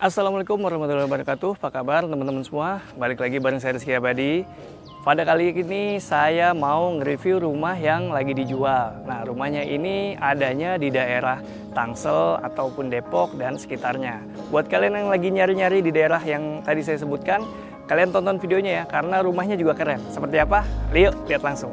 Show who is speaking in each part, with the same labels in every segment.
Speaker 1: Assalamualaikum warahmatullahi wabarakatuh. Apa kabar teman-teman semua? Balik lagi bareng saya Rizky Abadi. Pada kali ini saya mau nge-review rumah yang lagi dijual. Nah, rumahnya ini adanya di daerah Tangsel ataupun Depok dan sekitarnya. Buat kalian yang lagi nyari-nyari di daerah yang tadi saya sebutkan, kalian tonton videonya ya, karena rumahnya juga keren. Seperti apa? Yuk, lihat langsung.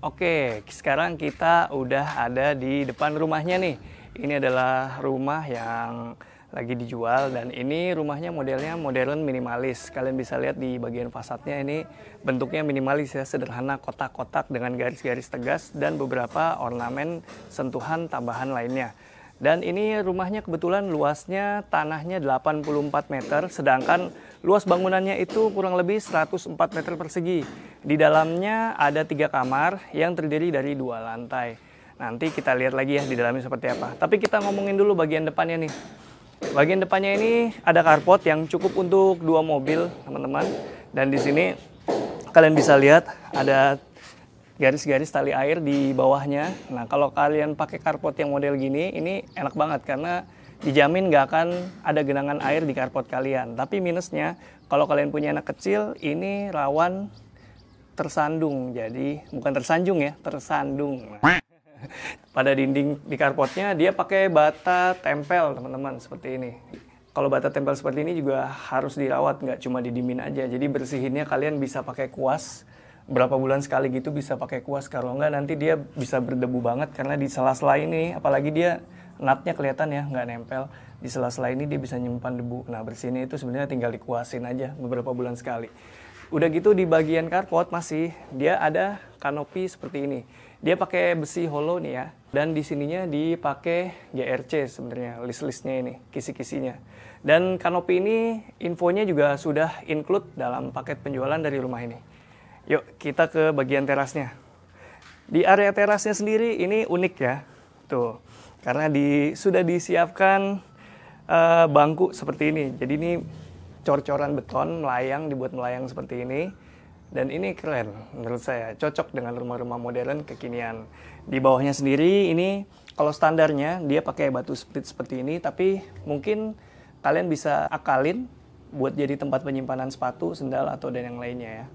Speaker 1: Oke, sekarang kita udah ada di depan rumahnya nih. Ini adalah rumah yang lagi dijual dan ini rumahnya modelnya modern minimalis. Kalian bisa lihat di bagian fasadnya ini bentuknya minimalis ya, sederhana, kotak-kotak dengan garis-garis tegas dan beberapa ornamen sentuhan tambahan lainnya. Dan ini rumahnya kebetulan luasnya tanahnya 84 meter, sedangkan luas bangunannya itu kurang lebih 104 meter persegi. Di dalamnya ada 3 kamar yang terdiri dari 2 lantai. Nanti kita lihat lagi ya di dalamnya seperti apa. Tapi kita ngomongin dulu bagian depannya nih. Bagian depannya ini ada carport yang cukup untuk 2 mobil, teman-teman. Dan di sini kalian bisa lihat ada garis-garis tali air di bawahnya. Nah, kalau kalian pakai carport yang model gini, ini enak banget karena dijamin nggak akan ada genangan air di carport kalian. Tapi minusnya, kalau kalian punya anak kecil, ini rawan tersandung. Jadi, bukan tersanjung ya, tersandung. Nah, pada dinding di carportnya, dia pakai bata tempel, teman-teman, seperti ini. Kalau bata tempel seperti ini juga harus dirawat, nggak cuma didiemin aja. Jadi, bersihinnya kalian bisa pakai kuas. Berapa bulan sekali gitu bisa pakai kuas, kalau enggak nanti dia bisa berdebu banget karena di sela-sela ini, apalagi dia natnya kelihatan ya nggak nempel, di sela-sela ini dia bisa nyimpan debu. Nah, bersihnya itu sebenarnya tinggal dikuasin aja beberapa bulan sekali. Udah gitu di bagian carport masih dia ada kanopi seperti ini. Dia pakai besi hollow nih ya, dan di sininya dipakai GRC sebenarnya list-listnya ini, kisi-kisinya. Dan kanopi ini infonya juga sudah include dalam paket penjualan dari rumah ini. Yuk kita ke bagian terasnya. Di area terasnya sendiri ini unik ya, tuh, karena sudah disiapkan bangku seperti ini. Jadi ini cor-coran beton melayang, dibuat melayang seperti ini, dan ini keren menurut saya, cocok dengan rumah-rumah modern kekinian. Di bawahnya sendiri ini kalau standarnya dia pakai batu split seperti ini, tapi mungkin kalian bisa akalin buat jadi tempat penyimpanan sepatu, sendal atau dan yang lainnya ya.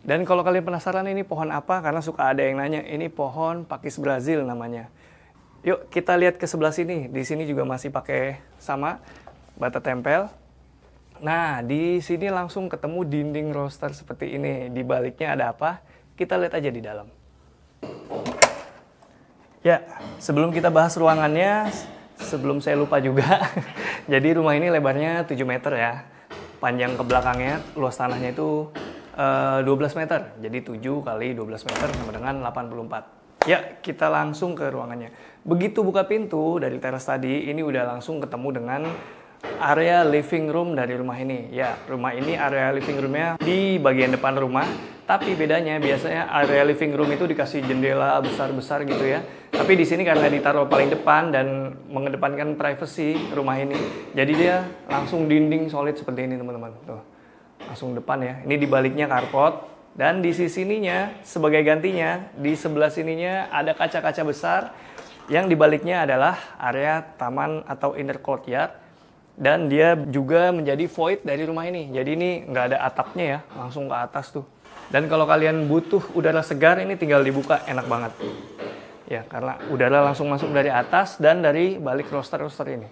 Speaker 1: Dan kalau kalian penasaran ini pohon apa, karena suka ada yang nanya, ini pohon pakis Brazil namanya. Yuk kita lihat ke sebelah sini. Di sini juga masih pakai sama bata tempel. Nah, di sini langsung ketemu dinding roster seperti ini. Di baliknya ada apa? Kita lihat aja di dalam. Ya, sebelum kita bahas ruangannya, sebelum saya lupa juga. Jadi rumah ini lebarnya 7 meter ya. Panjang ke belakangnya, luas tanahnya itu 12 meter, jadi 7 kali 12 meter sama dengan 84. Ya, kita langsung ke ruangannya. Begitu buka pintu dari teras tadi, ini udah langsung ketemu dengan area living room dari rumah ini. Ya, rumah ini area living roomnya di bagian depan rumah, tapi bedanya biasanya area living room itu dikasih jendela besar-besar gitu ya. Tapi di sini karena ditaruh paling depan dan mengedepankan privacy rumah ini, jadi dia langsung dinding solid seperti ini, teman-teman. Tuh. Langsung depan ya. Ini di baliknya carport dan di sininya sebagai gantinya di sebelah sininya ada kaca-kaca besar yang di baliknya adalah area taman atau inner courtyard dan dia juga menjadi void dari rumah ini. Jadi ini nggak ada atapnya ya, langsung ke atas tuh. Dan kalau kalian butuh udara segar ini tinggal dibuka, enak banget. Ya, karena udara langsung masuk dari atas dan dari balik roster-roster ini.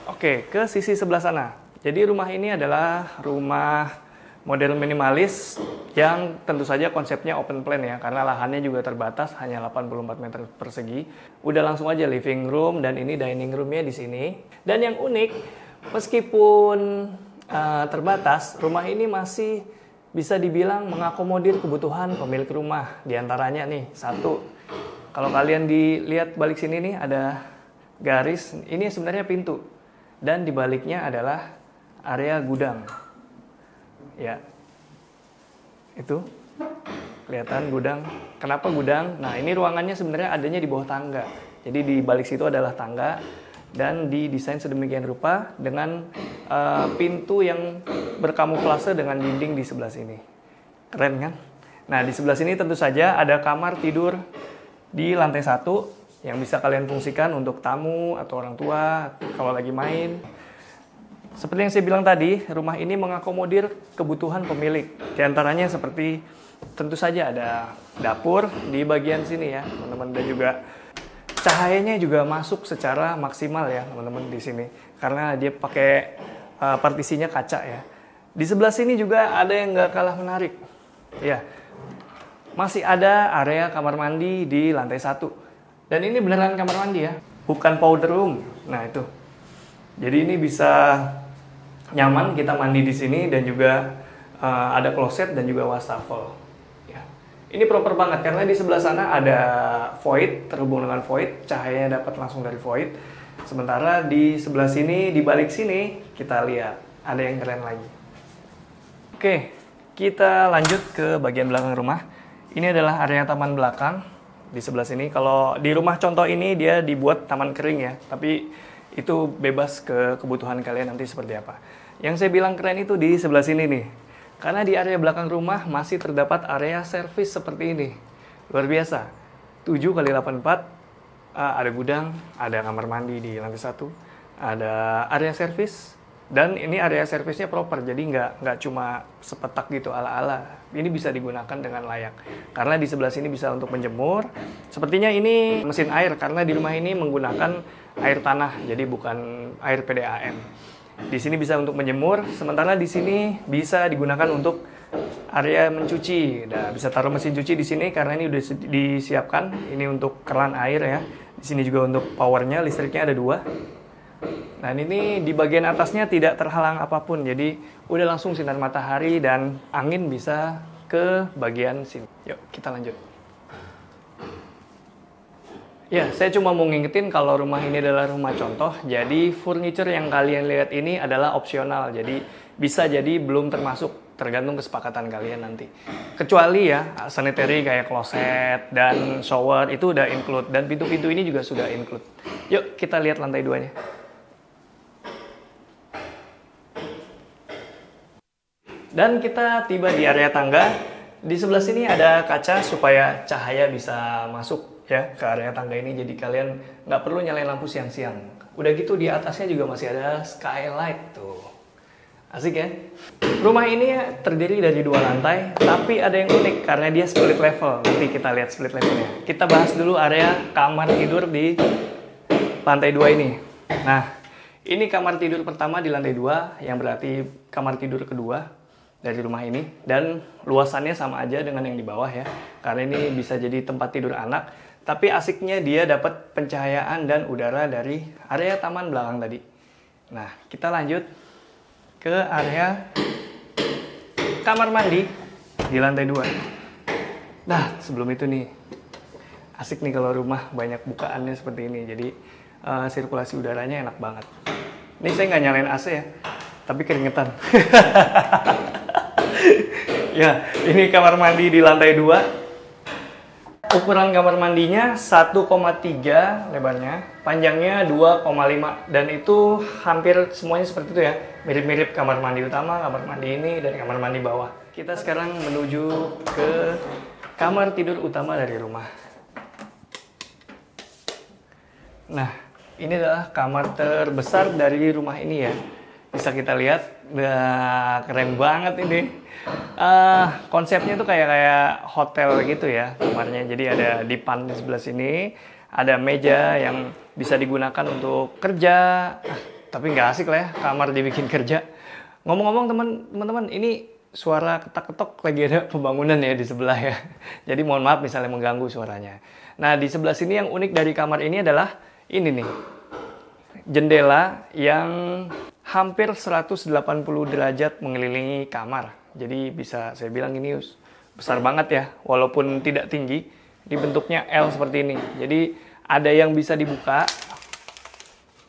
Speaker 1: Oke, ke sisi sebelah sana. Jadi rumah ini adalah rumah model minimalis yang tentu saja konsepnya open plan ya, karena lahannya juga terbatas, hanya 84 meter persegi. Udah langsung aja living room, dan ini dining roomnya di sini. Dan yang unik, meskipun terbatas, rumah ini masih bisa dibilang mengakomodir kebutuhan pemilik rumah. Di antaranya nih, satu, kalau kalian dilihat balik sini nih ada garis, ini sebenarnya pintu. Dan di baliknya adalah area gudang. Ya, itu kelihatan gudang. Kenapa gudang? Nah, ini ruangannya sebenarnya adanya di bawah tangga. Jadi di balik situ adalah tangga dan didesain sedemikian rupa dengan pintu yang berkamuflase dengan dinding di sebelah sini. Keren kan? Nah, di sebelah sini tentu saja ada kamar tidur di lantai 1 yang bisa kalian fungsikan untuk tamu atau orang tua kalau lagi main. Seperti yang saya bilang tadi, rumah ini mengakomodir kebutuhan pemilik. Di antaranya seperti tentu saja ada dapur di bagian sini ya, teman-teman. Dan juga cahayanya juga masuk secara maksimal ya, teman-teman di sini. Karena dia pakai partisinya kaca ya. Di sebelah sini juga ada yang nggak kalah menarik. Ya, masih ada area kamar mandi di lantai 1. Dan ini beneran kamar mandi ya, bukan powder room. Nah itu. Jadi ini bisa nyaman kita mandi di sini dan juga ada kloset dan juga wastafel. Ya. Ini proper banget karena di sebelah sana ada void, terhubung dengan void, cahayanya dapat langsung dari void. Sementara di sebelah sini, di balik sini kita lihat ada yang keren lagi. Oke, kita lanjut ke bagian belakang rumah. Ini adalah area taman belakang. Di sebelah sini, kalau di rumah contoh ini dia dibuat taman kering ya, tapi itu bebas ke kebutuhan kalian nanti seperti apa. Yang saya bilang keren itu di sebelah sini nih, karena di area belakang rumah masih terdapat area servis seperti ini. Luar biasa, 7x84, ada gudang, ada kamar mandi di lantai 1, ada area servis, dan ini area servisnya proper, jadi nggak cuma sepetak gitu ala-ala. Ini bisa digunakan dengan layak. Karena di sebelah sini bisa untuk menjemur. Sepertinya ini mesin air, karena di rumah ini menggunakan air tanah, jadi bukan air PDAM. Di sini bisa untuk menjemur, sementara di sini bisa digunakan untuk area mencuci. Nah, bisa taruh mesin cuci di sini karena ini udah disiapkan. Ini untuk keran air ya. Di sini juga untuk powernya, listriknya ada 2. Dan ini di bagian atasnya tidak terhalang apapun, jadi udah langsung sinar matahari dan angin bisa ke bagian sini. Yuk, kita lanjut. Ya, saya cuma mau ngingetin kalau rumah ini adalah rumah contoh, jadi furniture yang kalian lihat ini adalah opsional, jadi bisa jadi belum termasuk, tergantung kesepakatan kalian nanti. Kecuali ya, sanitary kayak kloset dan shower itu udah include, dan pintu-pintu ini juga sudah include. Yuk, kita lihat lantai 2-nya. Dan kita tiba di area tangga. Di sebelah sini ada kaca supaya cahaya bisa masuk ya ke area tangga ini. Jadi kalian nggak perlu nyalain lampu siang-siang. Udah gitu di atasnya juga masih ada skylight tuh. Asik ya? Rumah ini terdiri dari 2 lantai, tapi ada yang unik karena dia split level. Nanti kita lihat split levelnya. Kita bahas dulu area kamar tidur di lantai 2 ini. Nah, ini kamar tidur pertama di lantai 2, yang berarti kamar tidur kedua dari rumah ini, dan luasannya sama aja dengan yang di bawah ya, karena ini bisa jadi tempat tidur anak, tapi asiknya dia dapat pencahayaan dan udara dari area taman belakang tadi. Nah, kita lanjut ke area kamar mandi di lantai 2. Nah, sebelum itu nih, asik nih kalau rumah banyak bukaannya seperti ini, jadi sirkulasi udaranya enak banget. Ini saya nggak nyalain AC ya, tapi keringetan. Ya, ini kamar mandi di lantai 2. Ukuran kamar mandinya 1,3 lebarnya, panjangnya 2,5, dan itu hampir semuanya seperti itu ya. Mirip-mirip kamar mandi utama, kamar mandi ini, dan kamar mandi bawah. Kita sekarang menuju ke kamar tidur utama dari rumah. Nah, ini adalah kamar terbesar dari rumah ini ya. Bisa kita lihat, keren banget ini. Konsepnya tuh kayak hotel gitu ya kamarnya. Jadi ada dipan di sebelah sini, ada meja yang bisa digunakan untuk kerja. Tapi nggak asik lah ya kamar dibikin kerja. Ngomong-ngomong teman-teman, ini suara ketak-ketok lagi ada pembangunan ya di sebelah ya. Jadi mohon maaf misalnya mengganggu suaranya. Nah, di sebelah sini yang unik dari kamar ini adalah ini nih. Jendela yang hampir 180 derajat mengelilingi kamar. Jadi bisa saya bilang ini besar banget ya, walaupun tidak tinggi, dibentuknya L seperti ini. Jadi ada yang bisa dibuka,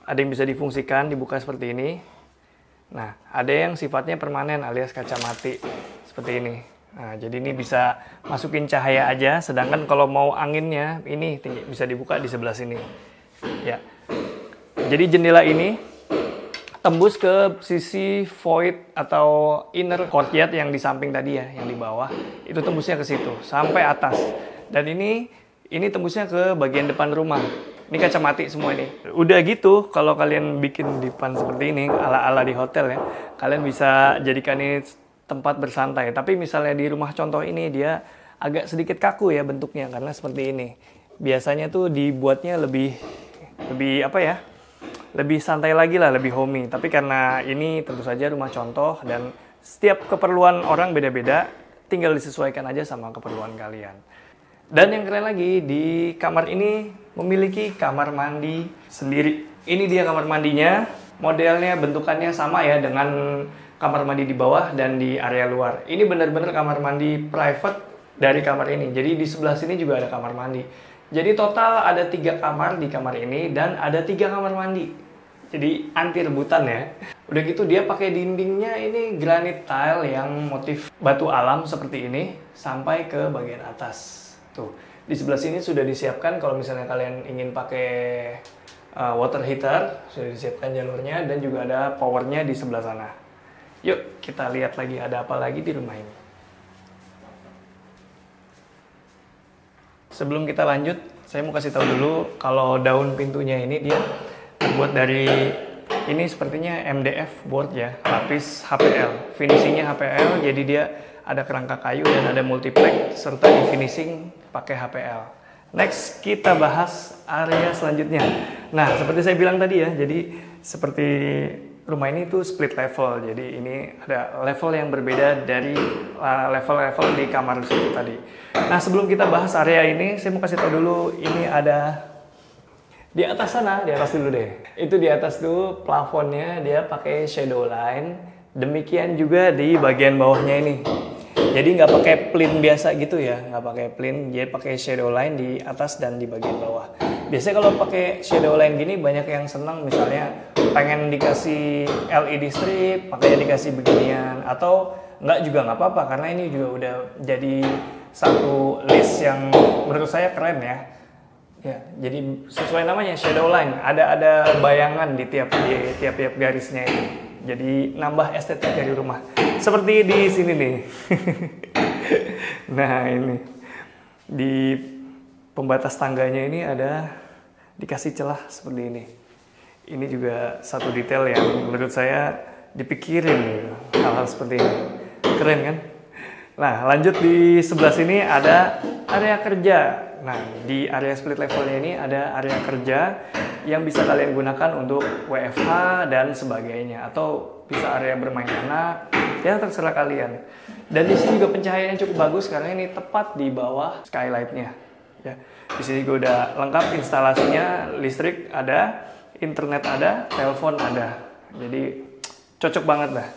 Speaker 1: ada yang bisa difungsikan, dibuka seperti ini. Nah, ada yang sifatnya permanen alias kaca mati seperti ini. Nah, jadi ini bisa masukin cahaya aja, sedangkan kalau mau anginnya ini bisa dibuka di sebelah sini. Ya. Jadi jendela ini tembus ke sisi void atau inner courtyard yang di samping tadi ya, yang di bawah. Itu tembusnya ke situ sampai atas. Dan ini tembusnya ke bagian depan rumah. Ini kaca mati semua ini. Udah gitu, kalau kalian bikin depan seperti ini, ala-ala di hotel ya, kalian bisa jadikan ini tempat bersantai. Tapi misalnya di rumah contoh ini, dia agak sedikit kaku ya bentuknya, karena seperti ini. Biasanya tuh dibuatnya lebih apa ya, lebih santai lagi lah, lebih homey. Tapi karena ini tentu saja rumah contoh, dan setiap keperluan orang beda-beda, tinggal disesuaikan aja sama keperluan kalian. Dan yang keren lagi, di kamar ini memiliki kamar mandi sendiri. Ini dia kamar mandinya, modelnya, bentukannya sama ya dengan kamar mandi di bawah dan di area luar. Ini benar-benar kamar mandi private dari kamar ini. Jadi di sebelah sini juga ada kamar mandi. Jadi total ada 3 kamar di kamar ini dan ada 3 kamar mandi. Jadi anti rebutan ya. Udah gitu dia pakai dindingnya ini granit tile yang motif batu alam seperti ini sampai ke bagian atas. Tuh, di sebelah sini sudah disiapkan kalau misalnya kalian ingin pakai water heater, sudah disiapkan jalurnya dan juga ada powernya di sebelah sana. Yuk, kita lihat lagi ada apa lagi di rumah ini. Sebelum kita lanjut, saya mau kasih tahu dulu kalau daun pintunya ini dia terbuat dari ini sepertinya MDF board ya, lapis HPL. Finishingnya HPL, jadi dia ada kerangka kayu dan ada multiplex serta di finishing pakai HPL. Next kita bahas area selanjutnya. Nah, seperti saya bilang tadi ya, jadi seperti rumah ini tuh split level. Jadi ini ada level yang berbeda dari level-level di kamar situ tadi. Nah, sebelum kita bahas area ini, saya mau kasih tahu dulu ini ada di atas sana, di atas dulu deh. Itu di atas tuh plafonnya dia pakai shadow line. Demikian juga di bagian bawahnya ini. Jadi nggak pakai plain biasa gitu ya, nggak pakai plain, dia pakai shadow line di atas dan di bagian bawah. Biasanya kalau pakai shadow line gini banyak yang senang, misalnya pengen dikasih LED strip, makanya dikasih beginian, atau nggak juga nggak apa-apa karena ini juga udah jadi satu list yang menurut saya keren ya. Ya, jadi sesuai namanya shadow line, ada bayangan di tiap garisnya itu. Jadi nambah estetik dari rumah. Seperti di sini nih. Nah, ini di pembatas tangganya ini ada dikasih celah seperti ini. Ini juga satu detail yang menurut saya dipikirin hal-hal seperti ini. Keren kan? Nah, lanjut di sebelah sini ada area kerja. Nah, di area split levelnya ini ada area kerja yang bisa kalian gunakan untuk WFH dan sebagainya, atau bisa area bermain anak, ya terserah kalian. Dan di sini juga pencahayaannya cukup bagus karena ini tepat di bawah skylight-nya. Ya, di sini juga udah lengkap instalasinya, listrik ada, internet ada, telepon ada. Jadi cocok banget lah.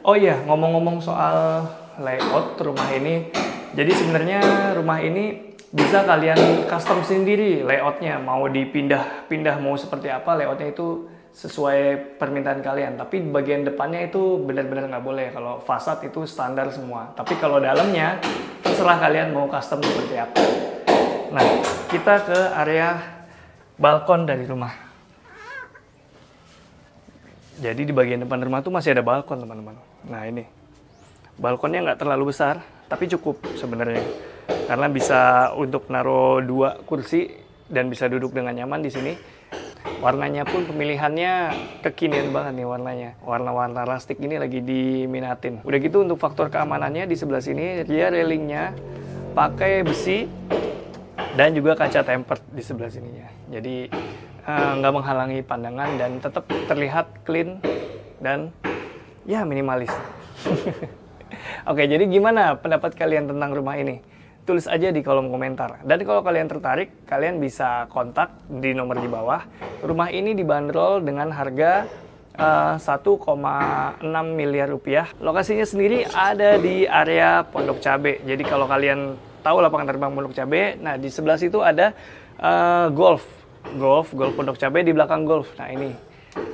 Speaker 1: Oh iya, ngomong-ngomong soal layout rumah ini, jadi sebenarnya rumah ini bisa kalian custom sendiri layoutnya, mau dipindah-pindah mau seperti apa layoutnya itu sesuai permintaan kalian. Tapi bagian depannya itu benar-benar nggak boleh, kalau fasad itu standar semua. Tapi kalau dalamnya terserah kalian mau custom seperti apa. Nah, kita ke area balkon dari rumah. Jadi di bagian depan rumah tuh masih ada balkon teman-teman. Nah ini balkonnya nggak terlalu besar, tapi cukup sebenarnya. Karena bisa untuk naruh 2 kursi dan bisa duduk dengan nyaman di sini. Warnanya pun pemilihannya kekinian banget nih warnanya. Warna-warna rustic ini lagi diminatin. Udah gitu untuk faktor keamanannya di sebelah sini dia railingnya pakai besi dan juga kaca tempered di sebelah sininya. Jadi nggak menghalangi pandangan dan tetap terlihat clean dan ya minimalis. Oke, jadi gimana pendapat kalian tentang rumah ini? Tulis aja di kolom komentar. Dan kalau kalian tertarik, kalian bisa kontak di nomor di bawah. Rumah ini dibanderol dengan harga 1,6 miliar rupiah. Lokasinya sendiri ada di area Pondok Cabe. Jadi kalau kalian tahu lapangan terbang Pondok Cabe, nah di sebelah situ ada golf Pondok Cabe, di belakang golf. Nah ini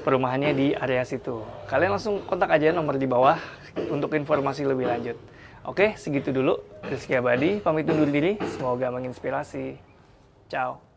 Speaker 1: perumahannya di area situ. Kalian langsung kontak aja nomor di bawah untuk informasi lebih lanjut. Oke, segitu dulu. Rizky Abadi pamit undur diri. Semoga menginspirasi. Ciao.